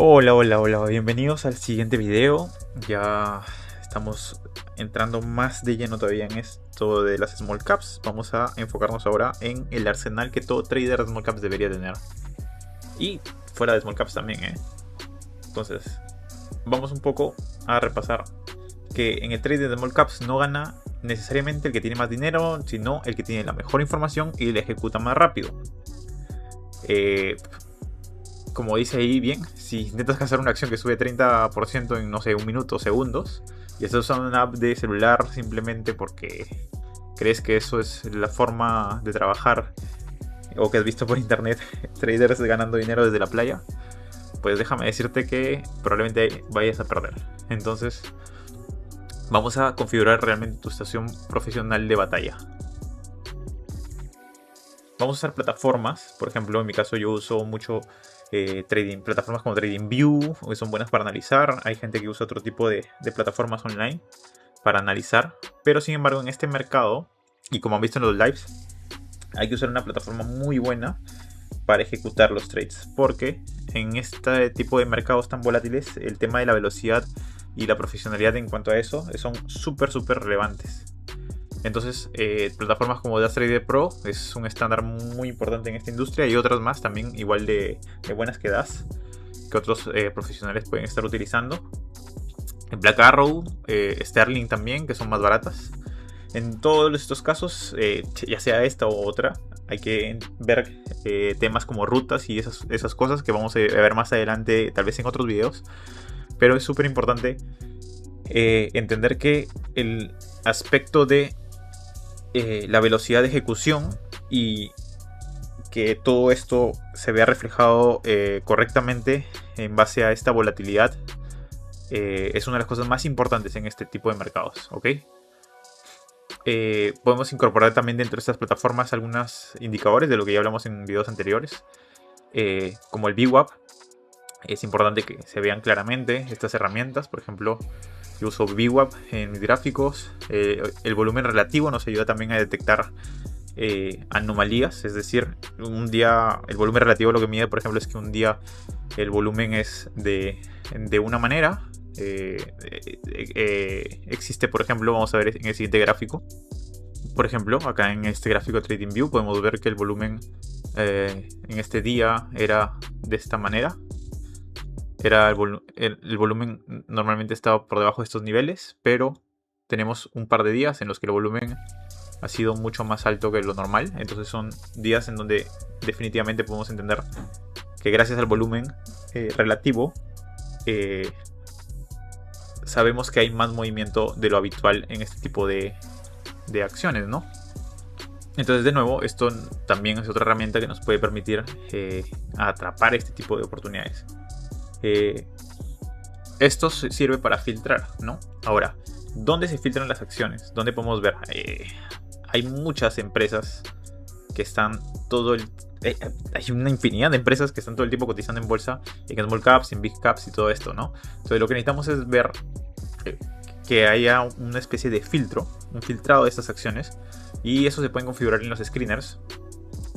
Hola, hola, hola, bienvenidos al siguiente video. Ya estamos entrando más de lleno todavía en esto de las small caps. Vamos a enfocarnos ahora en el arsenal que todo trader de small caps debería tener. Y fuera de small caps también, ¿eh? Entonces, vamos un poco a repasar que en el trade de small caps no gana necesariamente el que tiene más dinero, sino el que tiene la mejor información y la ejecuta más rápido. Como dice ahí bien, si intentas cazar una acción que sube 30% en, no sé, un minuto o segundos, y estás usando una app de celular simplemente porque crees que eso es la forma de trabajar, o que has visto por internet traders ganando dinero desde la playa, pues déjame decirte que probablemente vayas a perder. Entonces, vamos a configurar realmente tu estación profesional de batalla. Vamos a usar plataformas. Por ejemplo, en mi caso yo uso mucho plataformas como TradingView, que son buenas para analizar. Hay gente que usa otro tipo de plataformas online para analizar. Pero sin embargo, en este mercado, y como han visto en los lives, hay que usar una plataforma muy buena para ejecutar los trades. Porque en este tipo de mercados tan volátiles, el tema de la velocidad y la profesionalidad en cuanto a eso son súper relevantes. Entonces, plataformas como DashTrader Pro es un estándar muy importante en esta industria, y otras más también igual de buenas que Dash, que otros profesionales pueden estar utilizando. Black Arrow, Sterling también, que son más baratas. En todos estos casos, ya sea esta u otra, hay que ver temas como rutas y esas cosas que vamos a ver más adelante, tal vez en otros videos. Pero es súper importante entender que el aspecto de la velocidad de ejecución y que todo esto se vea reflejado correctamente en base a esta volatilidad es una de las cosas más importantes en este tipo de mercados, ¿ok? Podemos incorporar también dentro de estas plataformas algunos indicadores de lo que ya hablamos en videos anteriores, como el VWAP. Es importante que se vean claramente estas herramientas. Por ejemplo, yo uso VWAP en mis gráficos. El volumen relativo nos ayuda también a detectar anomalías. Es decir, un día el volumen relativo lo que mide, por ejemplo, es que un día el volumen es de una manera. Existe, por ejemplo, vamos a ver en el siguiente gráfico. Por ejemplo, acá en este gráfico de TradingView podemos ver que el volumen en este día era de esta manera. El volumen normalmente estaba por debajo de estos niveles, pero tenemos un par de días en los que el volumen ha sido mucho más alto que lo normal. Entonces son días en donde definitivamente podemos entender que gracias al volumen relativo sabemos que hay más movimiento de lo habitual en este tipo de acciones, ¿no? Entonces, de nuevo, esto también es otra herramienta que nos puede permitir atrapar este tipo de oportunidades. Esto sirve para filtrar, ¿no? Ahora, ¿dónde se filtran las acciones? ¿Dónde podemos ver? Hay muchas empresas que están hay una infinidad de empresas que están todo el tiempo cotizando en bolsa, en small caps, en big caps y todo esto, ¿no? Entonces lo que necesitamos es ver que haya una especie de filtro, un filtrado de estas acciones, y eso se puede configurar en los screeners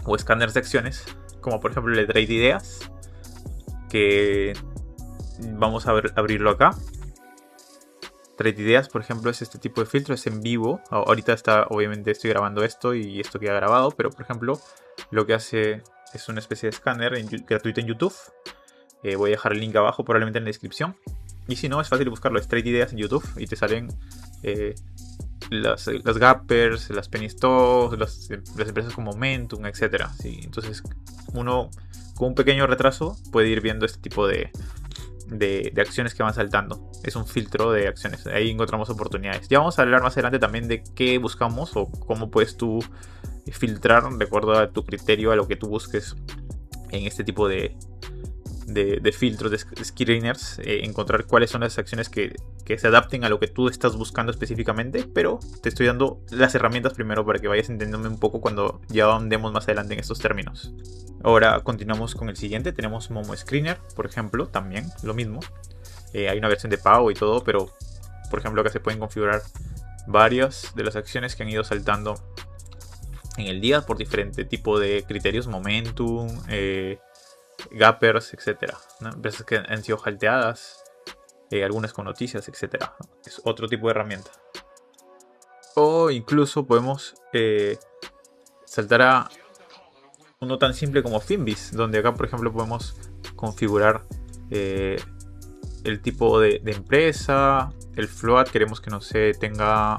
o escáneres de acciones, como por ejemplo el de Trade Ideas, que vamos a abrirlo acá. Trade Ideas, por ejemplo, es este tipo de filtro, es en vivo. Ahorita obviamente estoy grabando esto y esto queda grabado, pero por ejemplo lo que hace es una especie de escáner gratuito en YouTube. Voy a dejar el link abajo, probablemente en la descripción. Y si no, es fácil buscarlo, es Trade Ideas en YouTube y te salen las gappers, las penny stocks, las empresas como Momentum, etc. ¿Sí? Entonces uno con un pequeño retraso puede ir viendo este tipo de acciones que van saltando. Es un filtro de acciones, ahí encontramos oportunidades. Ya vamos a hablar más adelante también de qué buscamos o cómo puedes tú filtrar de acuerdo a tu criterio, a lo que tú busques en este tipo de filtros, de screeners, encontrar cuáles son las acciones que se adapten a lo que tú estás buscando específicamente. Pero te estoy dando las herramientas primero para que vayas entendiéndome un poco cuando ya andemos más adelante en estos términos. Ahora continuamos con el siguiente. Tenemos Momo Screener, por ejemplo, también lo mismo. Hay una versión de pago y todo, pero por ejemplo acá se pueden configurar varias de las acciones que han ido saltando en el día por diferente tipo de criterios, momentum, gappers, etcétera, ¿no? Empresas que han sido halteadas, algunas con noticias, etcétera. Es otro tipo de herramienta. O incluso podemos saltar a uno tan simple como Finviz, donde acá por ejemplo podemos configurar el tipo de empresa, el float, queremos que no se tenga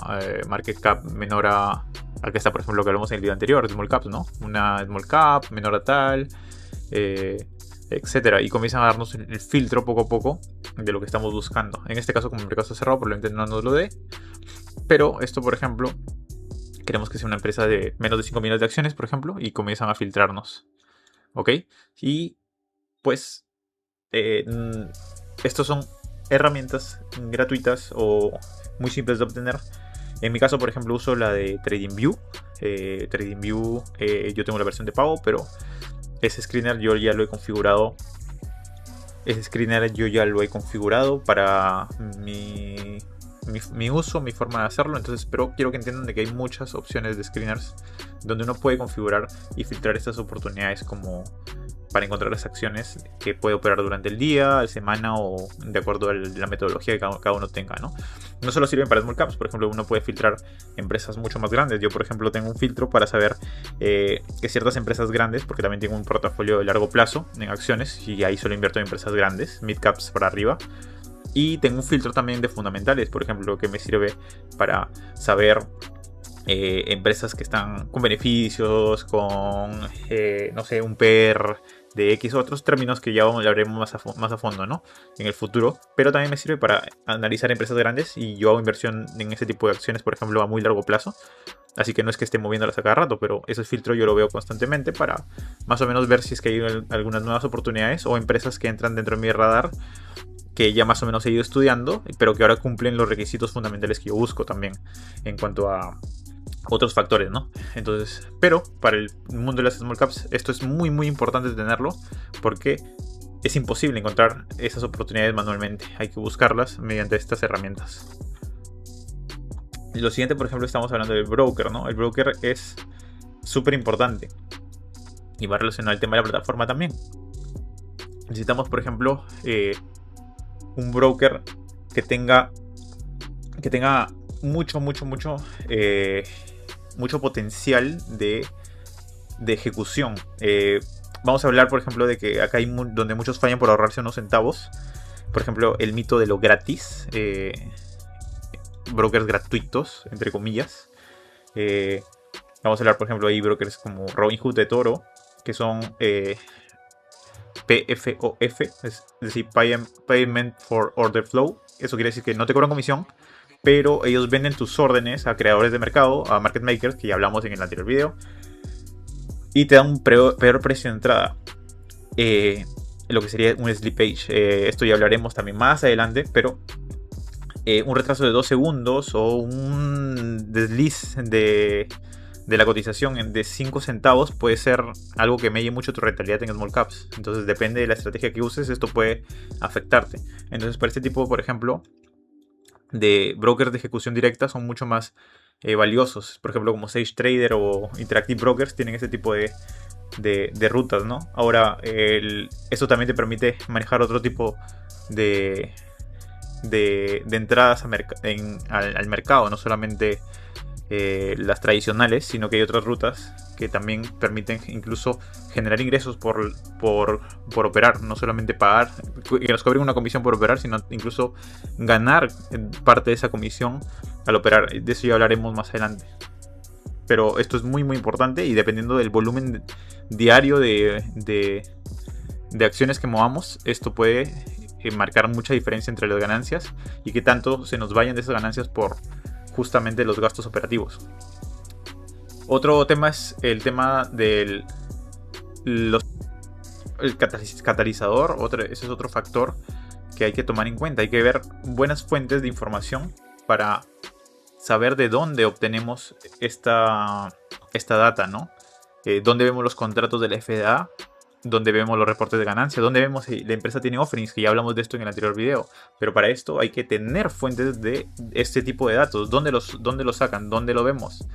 market cap menor a que está, por ejemplo, lo que hablamos en el video anterior, small caps, ¿no? Una small cap menor a tal, etcétera, y comienzan a darnos el filtro poco a poco de lo que estamos buscando. En este caso, como el mercado está cerrado, probablemente no nos lo dé, pero esto, por ejemplo, queremos que sea una empresa de menos de 5 millones de acciones, por ejemplo, y comienzan a filtrarnos, ¿ok? Y pues estos son herramientas gratuitas o muy simples de obtener. En mi caso, por ejemplo, uso la de TradingView. TradingView, yo tengo la versión de pago, pero ese screener yo ya lo he configurado. Para mi uso, mi forma de hacerlo. Entonces, pero quiero que entiendan de que hay muchas opciones de screeners donde uno puede configurar y filtrar estas oportunidades como para encontrar las acciones que puede operar durante el día, la semana o de acuerdo a la metodología que cada uno tenga, ¿no? No solo sirven para small caps, por ejemplo, uno puede filtrar empresas mucho más grandes. Yo, por ejemplo, tengo un filtro para saber que ciertas empresas grandes, porque también tengo un portafolio de largo plazo en acciones y ahí solo invierto en empresas grandes, mid caps para arriba. Y tengo un filtro también de fundamentales, por ejemplo, que me sirve para saber empresas que están con beneficios, con, no sé, un PER de X, otros términos que ya hablaremos más a fondo, ¿no? En el futuro. Pero también me sirve para analizar empresas grandes y yo hago inversión en ese tipo de acciones, por ejemplo, a muy largo plazo. Así que no es que esté moviéndolas a cada rato, pero ese filtro yo lo veo constantemente para más o menos ver si es que hay algunas nuevas oportunidades o empresas que entran dentro de mi radar que ya más o menos he ido estudiando, pero que ahora cumplen los requisitos fundamentales que yo busco también en cuanto a otros factores, ¿no? Entonces, pero para el mundo de las small caps esto es muy muy importante tenerlo porque es imposible encontrar esas oportunidades manualmente, hay que buscarlas mediante estas herramientas. Y lo siguiente, por ejemplo, estamos hablando del broker, ¿no? El broker es súper importante y va relacionado al tema de la plataforma también. Necesitamos, por ejemplo, un broker que tenga mucho potencial de ejecución. Vamos a hablar, por ejemplo, de que acá hay donde muchos fallan por ahorrarse unos centavos. Por ejemplo, el mito de lo gratis. Brokers gratuitos, entre comillas. Vamos a hablar, por ejemplo, hay brokers como Robinhood de Toro, que son PFOF, es decir, Payment for Order Flow. Eso quiere decir que no te cobran comisión, pero ellos venden tus órdenes a creadores de mercado, a market makers, que ya hablamos en el anterior video, y te dan un peor precio de entrada, lo que sería un slippage. Esto ya hablaremos también más adelante, pero un retraso de 2 segundos o un desliz de la cotización de 5 centavos puede ser algo que medie mucho tu rentabilidad en small caps. Entonces depende de la estrategia que uses, esto puede afectarte. Entonces para este tipo, por ejemplo, de brokers de ejecución directa son mucho más valiosos. Por ejemplo, como Sage Trader o Interactive Brokers tienen este tipo de rutas, ¿no? Ahora, esto también te permite manejar otro tipo de entradas al mercado, no solamente las tradicionales, sino que hay otras rutas que también permiten incluso generar ingresos por operar, no solamente pagar, que nos cobren una comisión por operar, sino incluso ganar parte de esa comisión al operar. De eso ya hablaremos más adelante. Pero esto es muy muy importante y dependiendo del volumen diario de acciones que movamos, esto puede marcar mucha diferencia entre las ganancias y que tanto se nos vayan de esas ganancias por justamente los gastos operativos. Otro tema es el tema del el catalizador. Ese es otro factor que hay que tomar en cuenta. Hay que ver buenas fuentes de información para saber de dónde obtenemos esta data, ¿no? Dónde vemos los contratos de la FDA, donde vemos los reportes de ganancia, donde vemos si la empresa tiene offerings, que ya hablamos de esto en el anterior video. Pero para esto hay que tener fuentes de este tipo de datos. ¿Dónde los sacan? ¿Dónde lo vemos?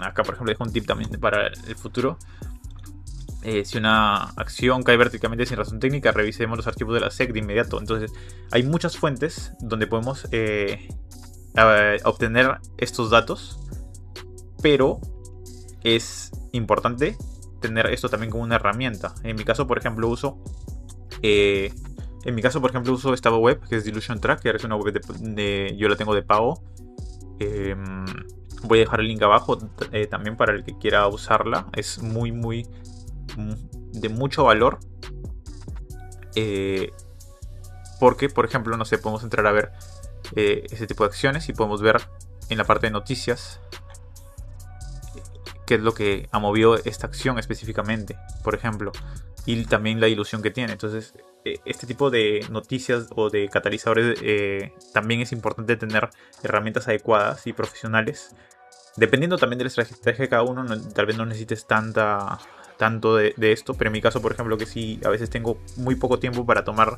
Acá, por ejemplo, dejo un tip también para el futuro. Si una acción cae verticalmente sin razón técnica, revisemos los archivos de la SEC de inmediato. Entonces, hay muchas fuentes donde podemos obtener estos datos, pero es importante tener esto también como una herramienta. En mi caso, por ejemplo, uso esta web que es Dilution Tracker. Es una web yo la tengo de pago. Voy a dejar el link abajo también para el que quiera usarla. Es muy de mucho valor, porque, por ejemplo, no sé, podemos entrar a ver ese tipo de acciones y podemos ver en la parte de noticias qué es lo que ha movido esta acción específicamente, por ejemplo, y también la dilución que tiene. Entonces, este tipo de noticias o de catalizadores, también es importante tener herramientas adecuadas y profesionales. Dependiendo también de la estrategia de cada uno, tal vez no necesites tanto de esto, pero en mi caso, por ejemplo, que sí, a veces tengo muy poco tiempo para tomar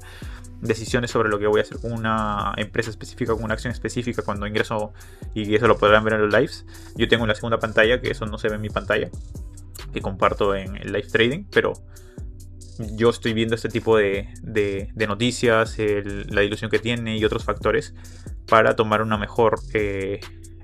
decisiones sobre lo que voy a hacer con una empresa específica, con una acción específica cuando ingreso, y eso lo podrán ver en los lives. Yo tengo en la segunda pantalla, que eso no se ve en mi pantalla, que comparto en el live trading, pero yo estoy viendo este tipo de noticias, la dilución que tiene y otros factores para tomar una mejor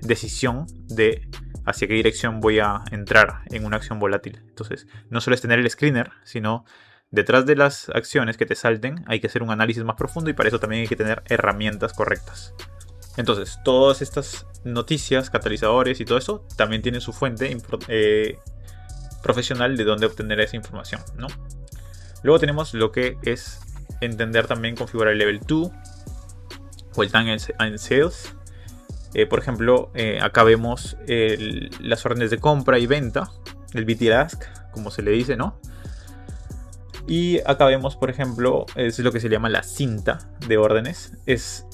decisión de hacia qué dirección voy a entrar en una acción volátil. Entonces, no solo es tener el screener, sino detrás de las acciones que te salten hay que hacer un análisis más profundo, y para eso también hay que tener herramientas correctas. Entonces, todas estas noticias, catalizadores y todo eso también tienen su fuente profesional de dónde obtener esa información, ¿no? Luego tenemos lo que es entender también configurar el level 2 o el time and sales. Por ejemplo, acá vemos las órdenes de compra y venta, el bid-ask, como se le dice, ¿no? Y acá vemos, por ejemplo, es lo que se llama la cinta de órdenes. Es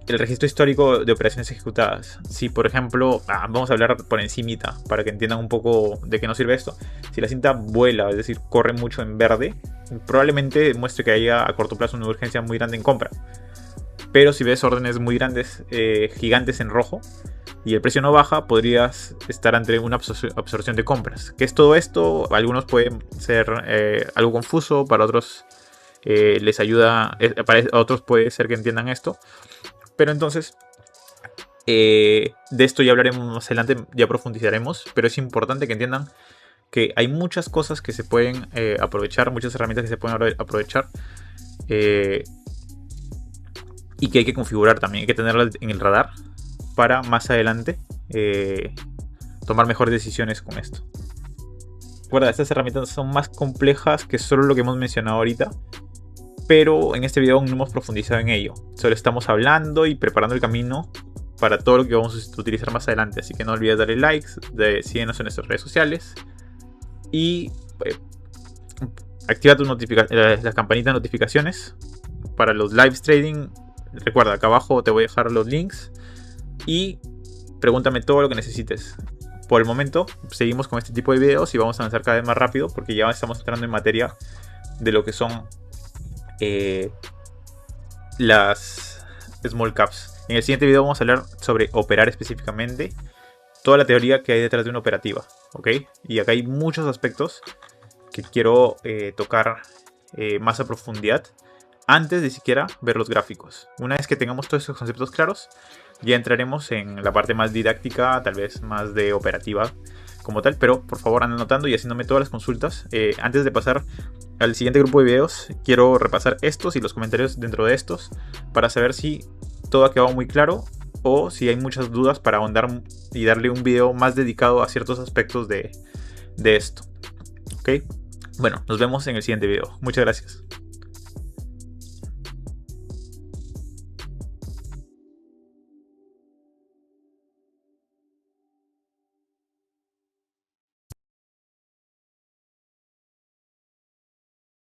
el registro histórico de operaciones ejecutadas. Si, por ejemplo, vamos a hablar por encimita para que entiendan un poco de qué nos sirve esto. Si la cinta vuela, es decir, corre mucho en verde, probablemente muestre que haya a corto plazo una urgencia muy grande en compra. Pero si ves órdenes muy grandes, gigantes en rojo, y el precio no baja, podrías estar ante una absorción de compras. ¿Qué es todo esto? Algunos pueden ser algo confuso, para otros les ayuda, para otros puede ser que entiendan esto. Pero entonces, de esto ya hablaremos más adelante, ya profundizaremos, pero es importante que entiendan que hay muchas cosas que se pueden aprovechar, muchas herramientas que se pueden aprovechar, y que hay que configurar también, hay que tenerlas en el radar para más adelante tomar mejores decisiones con esto. Recuerda, estas herramientas son más complejas que solo lo que hemos mencionado ahorita, pero en este video aún no hemos profundizado en ello. Solo estamos hablando y preparando el camino para todo lo que vamos a utilizar más adelante. Así que no olvides darle likes, síguenos en nuestras redes sociales y activa la campanita de notificaciones para los live trading. Recuerda, acá abajo te voy a dejar los links y pregúntame todo lo que necesites. Por el momento seguimos con este tipo de videos y vamos a avanzar cada vez más rápido, porque ya estamos entrando en materia de lo que son las small caps. En el siguiente video vamos a hablar sobre operar específicamente, toda la teoría que hay detrás de una operativa, ¿ok? Y acá hay muchos aspectos que quiero tocar más a profundidad antes de siquiera ver los gráficos. Una vez que tengamos todos esos conceptos claros, ya entraremos en la parte más didáctica, tal vez más de operativa como tal, pero por favor anda anotando y haciéndome todas las consultas. Antes de pasar al siguiente grupo de videos, quiero repasar estos y los comentarios dentro de estos para saber si todo ha quedado muy claro o si hay muchas dudas, para ahondar y darle un video más dedicado a ciertos aspectos de esto. ¿Ok? Bueno, nos vemos en el siguiente video. Muchas gracias.